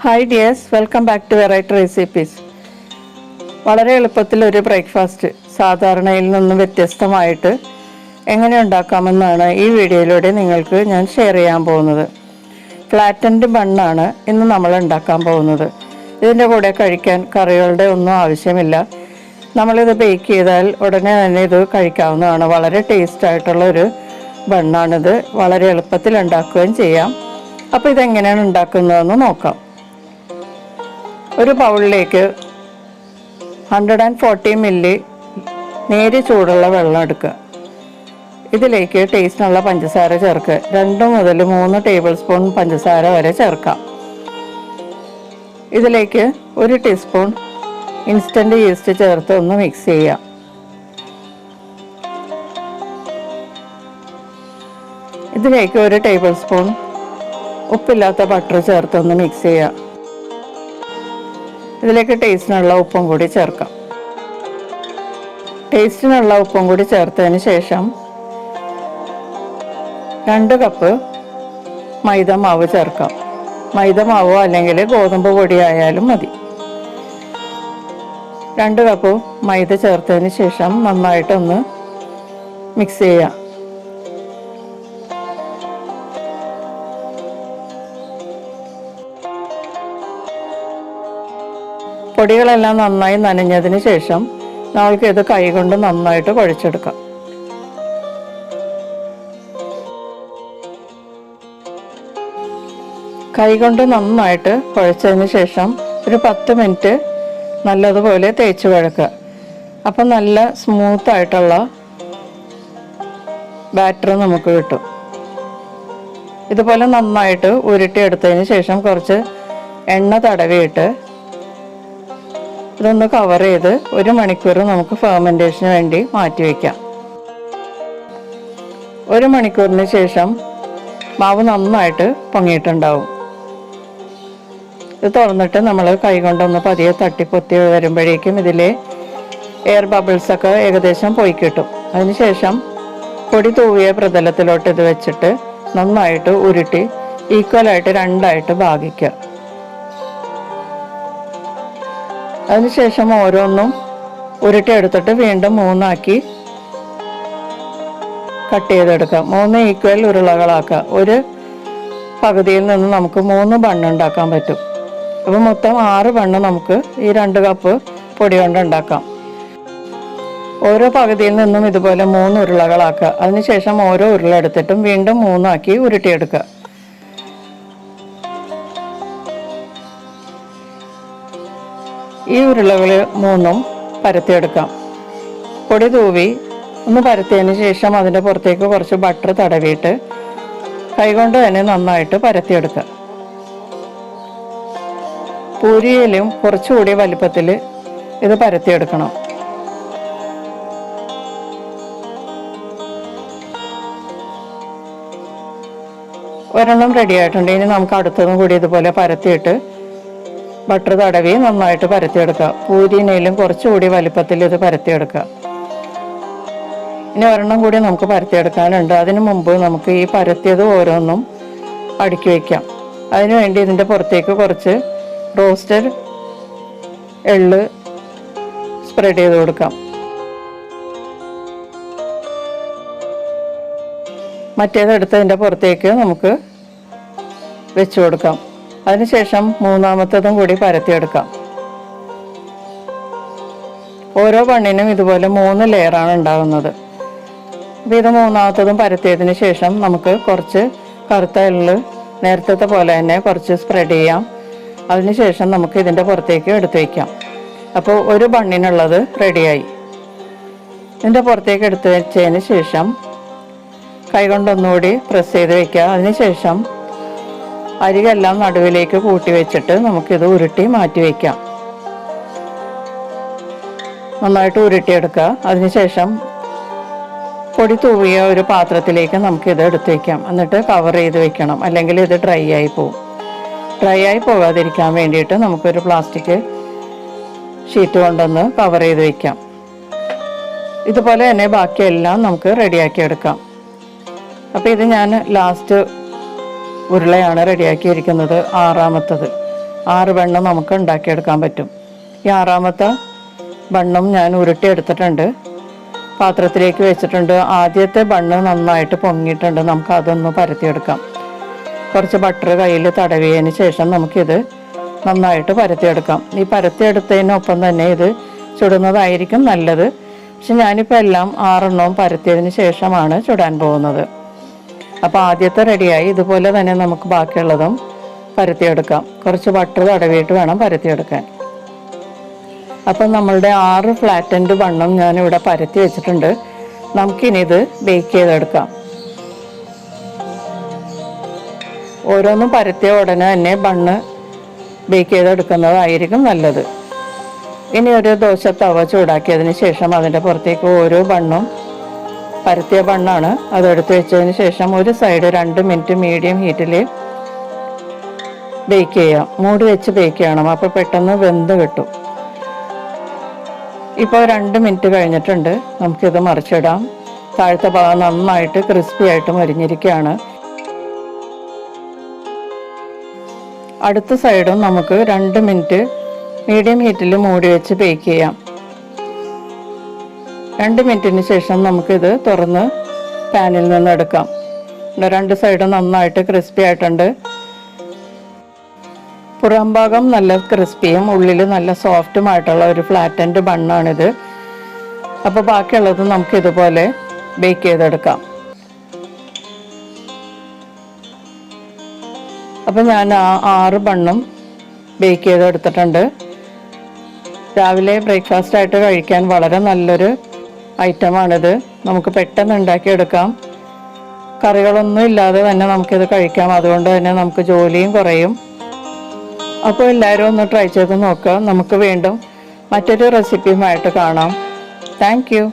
Hi dears, welcome back to variety recipes. വളരെ എളുപ്പത്തിൽ ഒരു ബ്രേക്ക്ഫാസ്റ്റ് സാധാരണയിൽ നിന്നും വ്യത്യസ്തമായിട്ട് എങ്ങനെ ഉണ്ടാക്കാമെന്നാണ് ഈ വീഡിയോയിലൂടെ നിങ്ങൾക്ക് ഞാൻ ഷെയർ ചെയ്യാൻ പോകുന്നത്. ഫ്ലാറ്റൻഡ് ബണ്ണാണ് ഇന്ന് നമ്മൾ ഉണ്ടാക്കാൻ പോകുന്നത്. ഇതിൻ്റെ കൂടെ കഴിക്കാൻ കറികളുടെ ഒന്നും ആവശ്യമില്ല. നമ്മളിത് ബേക്ക് ചെയ്താൽ ഉടനെ തന്നെ ഇത് കഴിക്കാവുന്നതാണ്. വളരെ ടേസ്റ്റ് ആയിട്ടുള്ളൊരു ബണ്ണാണിത്. വളരെ എളുപ്പത്തിൽ ഉണ്ടാക്കുകയും ചെയ്യാം. അപ്പോൾ ഇതെങ്ങനെയാണ് ഉണ്ടാക്കുന്നതെന്ന് നോക്കാം. ഒരു ബൗളിലേക്ക് 140 മില്ലി നേരിയ ചൂടുള്ള വെള്ളം എടുക്കുക. ഇതിലേക്ക് ടേസ്റ്റിനുള്ള പഞ്ചസാര ചേർക്കുക. 2 മുതൽ 3 ടേബിൾ സ്പൂൺ പഞ്ചസാര വരെ ചേർക്കാം. ഇതിലേക്ക് 1 ടീസ്പൂൺ ഇൻസ്റ്റൻറ്റ് ഈസ്റ്റ് ചേർത്ത് ഒന്ന് മിക്സ് ചെയ്യാം. ഇതിലേക്ക് 1 ടേബിൾ സ്പൂൺ ഉപ്പില്ലാത്ത ബട്ടർ ചേർത്ത് ഒന്ന് മിക്സ് ചെയ്യാം. ഇതിലേക്ക് ടേസ്റ്റിനുള്ള ഉപ്പും കൂടി ചേർക്കാം. ടേസ്റ്റിനുള്ള ഉപ്പും കൂടി ചേർത്തതിന് ശേഷം 2 കപ്പ് മൈദ മാവ് ചേർക്കാം. മൈദ മാവോ അല്ലെങ്കിൽ ഗോതമ്പ് പൊടി ആയാലും മതി. 2 കപ്പ് മൈദ ചേർത്തതിന് ശേഷം നന്നായിട്ടൊന്ന് മിക്സ് ചെയ്യാം. പൊടികളെല്ലാം നന്നായി നനഞ്ഞതിന് ശേഷം നമ്മൾക്ക് ഇത് കൈകൊണ്ട് നന്നായിട്ട് കുഴച്ചെടുക്കാം. കൈകൊണ്ട് നന്നായിട്ട് കുഴച്ചതിന് ശേഷം ഒരു 10 മിനിറ്റ് നല്ലതുപോലെ തേച്ച് കുഴക്കുക. അപ്പം നല്ല സ്മൂത്തായിട്ടുള്ള ബാറ്റർ നമുക്ക് കിട്ടും. ഇതുപോലെ നന്നായിട്ട് ഉരുട്ടിയെടുത്തതിന് ശേഷം കുറച്ച് എണ്ണ തടവിയിട്ട് ഇതൊന്ന് കവർ ചെയ്ത് 1 മണിക്കൂർ നമുക്ക് ഫെർമെൻറ്റേഷന് വേണ്ടി മാറ്റി വയ്ക്കാം. 1 മണിക്കൂറിന് ശേഷം മാവ് നന്നായിട്ട് പൊങ്ങിയിട്ടുണ്ടാവും. ഇത് തുറന്നിട്ട് നമ്മൾ കൈകൊണ്ടൊന്ന് പതിയെ തട്ടിപ്പൊത്തി വരുമ്പോഴേക്കും ഇതിലെ എയർ ബബിൾസൊക്കെ ഏകദേശം പോയി കിട്ടും. അതിനുശേഷം പൊടി തൂവിയ പ്രതലത്തിലോട്ട് ഇത് വെച്ചിട്ട് നന്നായിട്ട് ഉരുട്ടി ഈക്വലായിട്ട് 2ആയിട്ട് ഭാഗിക്കുക. അതിനുശേഷം ഓരോന്നും ഉരുട്ടിയെടുത്തിട്ട് വീണ്ടും 3 ആക്കി കട്ട് ചെയ്തെടുക്കാം. 3 ഈക്വൽ ഉരുളകളാക്കുക. ഒരു പകുതിയിൽ നിന്ന് നമുക്ക് 3 ബണ്ണ് ഉണ്ടാക്കാൻ പറ്റും. അപ്പോൾ മൊത്തം 6 ബണ്ണ് നമുക്ക് ഈ 2 കപ്പ് പൊടി കൊണ്ട് ഉണ്ടാക്കാം. ഓരോ പകുതിയിൽ നിന്നും ഇതുപോലെ 3 ഉരുളകളാക്കുക. അതിനുശേഷം ഓരോ ഉരുള എടുത്തിട്ടും വീണ്ടും 3 ആക്കി ഉരുട്ടിയെടുക്കുക. ഈ ഉരുളകൾ 3ഉം പരത്തിയെടുക്കാം. പൊടി തൂവി ഒന്ന് പരത്തിയതിന് ശേഷം അതിൻ്റെ പുറത്തേക്ക് കുറച്ച് ബട്ടർ തടവിയിട്ട് കൈകൊണ്ട് തന്നെ നന്നായിട്ട് പരത്തിയെടുക്കുക. പൂരിയിലും കുറച്ചുകൂടി വലിപ്പത്തിൽ ഇത് പരത്തിയെടുക്കണം. ഒരെണ്ണം റെഡി ആയിട്ടുണ്ട്. ഇനി നമുക്ക് അടുത്തതും കൂടി ഇതുപോലെ പരത്തിയിട്ട് ബട്ടർ തടവി നന്നായിട്ട് പരത്തിയെടുക്കുക. പൂരിനേലും കുറച്ചുകൂടി വലിപ്പത്തിൽ ഇത് പരത്തിയെടുക്കുക. ഇനി ഒരെണ്ണം കൂടി നമുക്ക് പരത്തിയെടുക്കാനുണ്ട്. അതിനു മുമ്പ് നമുക്ക് ഈ പരത്തിയത് ഓരോന്നും അടുക്കി വയ്ക്കാം. അതിനുവേണ്ടി ഇതിൻ്റെ പുറത്തേക്ക് കുറച്ച് റോസ്റ്റഡ് എള്ള് സ്പ്രെഡ് ചെയ്ത് കൊടുക്കാം. മറ്റേതെടുത്ത് ഇതിൻ്റെ പുറത്തേക്ക് നമുക്ക് വെച്ച് കൊടുക്കാം. അതിനുശേഷം 3ആമത്തതും കൂടി പരത്തിയെടുക്കാം. ഓരോ ബണ്ണിനും ഇതുപോലെ 3 ലെയറാണ് ഉണ്ടാകുന്നത്. അപ്പോൾ ഇത് 3ആമത്തതും പരത്തിയതിന് ശേഷം നമുക്ക് കുറച്ച് കറുത്ത എള്ള് നേരത്തെ പോലെ തന്നെ കുറച്ച് സ്പ്രെഡ് ചെയ്യാം. അതിനുശേഷം നമുക്ക് ഇതിൻ്റെ പുറത്തേക്ക് എടുത്ത് വയ്ക്കാം. അപ്പോൾ ഒരു ബണ്ണിനുള്ളത് റെഡിയായി. ഇതിൻ്റെ പുറത്തേക്ക് എടുത്ത് വെച്ചതിന് ശേഷം കൈകൊണ്ടൊന്നുകൂടി പ്രസ് ചെയ്ത് വയ്ക്കുക. അതിനുശേഷം അരികെല്ലാം നടുവിലേക്ക് കൂട്ടി വെച്ചിട്ട് നമുക്കിത് ഉരുട്ടി മാറ്റി വയ്ക്കാം. നന്നായിട്ട് ഉരുട്ടിയെടുക്കുക. അതിനുശേഷം പൊടി തൂവിയ ഒരു പാത്രത്തിലേക്ക് നമുക്കിത് എടുത്ത് വയ്ക്കാം. എന്നിട്ട് കവർ ചെയ്ത് വെക്കണം, അല്ലെങ്കിൽ ഇത് ഡ്രൈ ആയി പോകും. ഡ്രൈ ആയി പോകാതിരിക്കാൻ വേണ്ടിയിട്ട് നമുക്കൊരു പ്ലാസ്റ്റിക് ഷീറ്റ് കൊണ്ടൊന്ന് കവർ ചെയ്ത് വയ്ക്കാം. ഇതുപോലെ തന്നെ ബാക്കിയെല്ലാം നമുക്ക് റെഡിയാക്കി എടുക്കാം. അപ്പോൾ ഇത് ഞാൻ ലാസ്റ്റ് ഉരുളയാണ് റെഡിയാക്കിയിരിക്കുന്നത്, 6ആമത്തത്. 6 ബണ്ണ് നമുക്ക് ഉണ്ടാക്കിയെടുക്കാൻ പറ്റും. ഈ 6ാമത്തെ ബണ്ണും ഞാൻ ഉരുട്ടിയെടുത്തിട്ടുണ്ട്, പാത്രത്തിലേക്ക് വെച്ചിട്ടുണ്ട്. ആദ്യത്തെ ബണ്ണ് നന്നായിട്ട് പൊങ്ങിയിട്ടുണ്ട്, നമുക്ക് അതൊന്ന് പരത്തിയെടുക്കാം. കുറച്ച് ബട്ടർ കയ്യിൽ തടവിയതിന് ശേഷം നമുക്കിത് നന്നായിട്ട് പരത്തിയെടുക്കാം. ഈ പരത്തിയെടുത്തതിനൊപ്പം തന്നെ ഇത് ചുടുന്നതായിരിക്കും നല്ലത്. പക്ഷെ ഞാനിപ്പോൾ എല്ലാം 6 പരത്തിയതിന് ശേഷമാണ് ചുടാൻ പോകുന്നത്. അപ്പോൾ ആദ്യത്തെ റെഡിയായി. ഇതുപോലെ തന്നെ നമുക്ക് ബാക്കിയുള്ളതും പരത്തിയെടുക്കാം. കുറച്ച് ബട്ടർ തടവിയിട്ട് വേണം പരത്തിയെടുക്കാൻ. അപ്പം നമ്മളുടെ 6 ഫ്ലാറ്റൻഡ് ബണ്ണും ഞാനിവിടെ പരത്തി വെച്ചിട്ടുണ്ട്. നമുക്കിനിത് ബേക്ക് ചെയ്തെടുക്കാം. ഓരോന്നും പരത്തിയ ഉടനെ തന്നെ ബണ്ണ് ബേക്ക് ചെയ്തെടുക്കുന്നതായിരിക്കും നല്ലത്. ഇനി ഒരു ദോശ തവ ചൂടാക്കിയതിന് ശേഷം അതിൻ്റെ പുറത്തേക്ക് ഓരോ ബണ്ണും, പരത്തിയ ബണ്ണാണ്, അതെടുത്ത് വെച്ചതിന് ശേഷം ഒരു സൈഡ് 2 മിനിറ്റ് മീഡിയം ഹീറ്റിൽ ബേക്ക് ചെയ്യാം. മൂടി വെച്ച് ബേക്ക് ചെയ്യണം, അപ്പോൾ പെട്ടെന്ന് വെന്ത് കിട്ടും. ഇപ്പോൾ 2 മിനിറ്റ് കഴിഞ്ഞിട്ടുണ്ട്. നമുക്കിത് മറിച്ചിടാം. താഴത്തെ ഭാഗം നന്നായിട്ട് ക്രിസ്പി ആയിട്ട് മരിഞ്ഞിരിക്കുകയാണ്. അടുത്ത സൈഡും നമുക്ക് 2 മിനിറ്റ് മീഡിയം ഹീറ്റിൽ മൂടി വെച്ച് ബേക്ക് ചെയ്യാം. 2 മിനിറ്റിന് ശേഷം നമുക്കിത് തുറന്ന് പാനിൽ നിന്ന് എടുക്കാം. 2 സൈഡും നന്നായിട്ട് ക്രിസ്പി ആയിട്ടുണ്ട്. പുറം ഭാഗം നല്ല ക്രിസ്പിയും ഉള്ളിൽ നല്ല സോഫ്റ്റുമായിട്ടുള്ള ഒരു ഫ്ലാറ്റൻഡ് ബണ്ണാണിത്. അപ്പോൾ ബാക്കിയുള്ളത് നമുക്ക് ഇതുപോലെ ബേക്ക് ചെയ്തെടുക്കാം. അപ്പോൾ ഞാൻ 6 ബണ്ണും ബേക്ക് ചെയ്തെടുത്തിട്ടുണ്ട്. രാവിലെ ബ്രേക്ക്ഫാസ്റ്റായിട്ട് കഴിക്കാൻ വളരെ നല്ലൊരു ഐറ്റമാണിത്. നമുക്ക് പെട്ടെന്ന് ഉണ്ടാക്കിയെടുക്കാം. കറികളൊന്നും ഇല്ലാതെ തന്നെ നമുക്കിത് കഴിക്കാം. അതുകൊണ്ട് തന്നെ നമുക്ക് ജോലിയും കുറയും. അപ്പോൾ എല്ലാവരും ഒന്ന് ട്രൈ ചെയ്ത് നോക്കുക. നമുക്ക് വീണ്ടും മറ്റൊരു റെസിപ്പിയുമായിട്ട് കാണാം. Thank you.